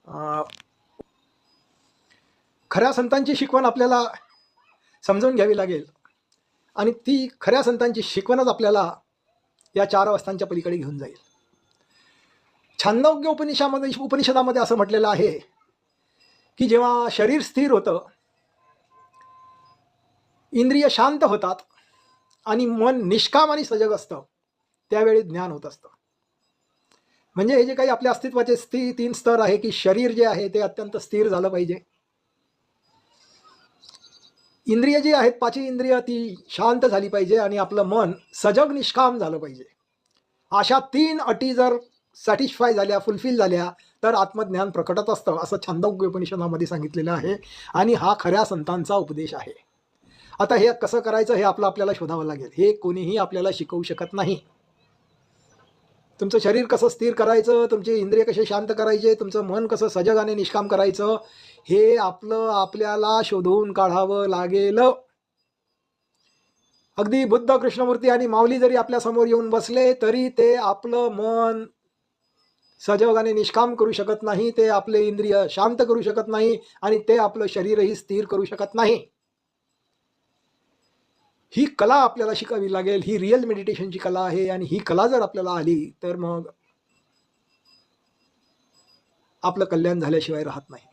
अ, खऱ्या संतांची शिकवण आपल्याला समजून घ्यावी लागेल आणि ती खऱ्या संतांची शिकवणच आपल्याला या 4 अवस्थांच्या पलीकडे घेऊन जाईल. छांदोग्य उपनिषदामध्ये असं म्हटलेलं आहे की जेव्हा शरीर स्थिर होतं, इंद्रिय शांत होतात आणि मन निष्काम आणि सजग असतं, त्यावेळी ज्ञान होत असतं. म्हणजे हे जे काही आपल्या अस्तित्वाचे 3 स्तर आहे की शरीर जे आहे ते अत्यंत स्थिर झालं पाहिजे, इंद्रिय जी आहेत 5 इंद्रिय ती शांत झाली पाहिजे आणि आपलं मन सजग निष्काम झालं पाहिजे. अशा 3 अटी जर सॅटिस्फाय झाल्या, फुलफिल झाल्या, तर आत्मज्ञान प्रकटत असतं, असं छांदोग्य उपनिषदामध्ये सांगितलेलं आहे आणि हा खऱ्या संतांचा उपदेश आहे. आता हे कसं करायचं हे आपल्याला शोधावं लागेल. हे कोणीही आपल्याला शिकवू शकत नाही. तुमचं शरीर कसं स्थिर करायचं, तुमचे इंद्रिय कसे शांत करायचे, तुमचं मन कसं सजग आणि निष्काम करायचं, हे आपल्याला शोधून काढावं लागेल. अगदी बुद्ध, कृष्णमूर्ती आणि माऊली जरी आपल्या समोर येऊन बसले तरी ते आपलं मन सजग आणि निष्काम करू शकत नाही, ते आपले इंद्रिय शांत करू शकत नाही आणि ते आपलं शरीरही स्थिर करू शकत नाही. ही कला आपल्याला शिकावी लागेल. ही रिअल मेडिटेशनची कला आहे आणि ही कला जर आपल्याला आली तर मग आपलं कल्याण झाल्याशिवाय राहत नाही.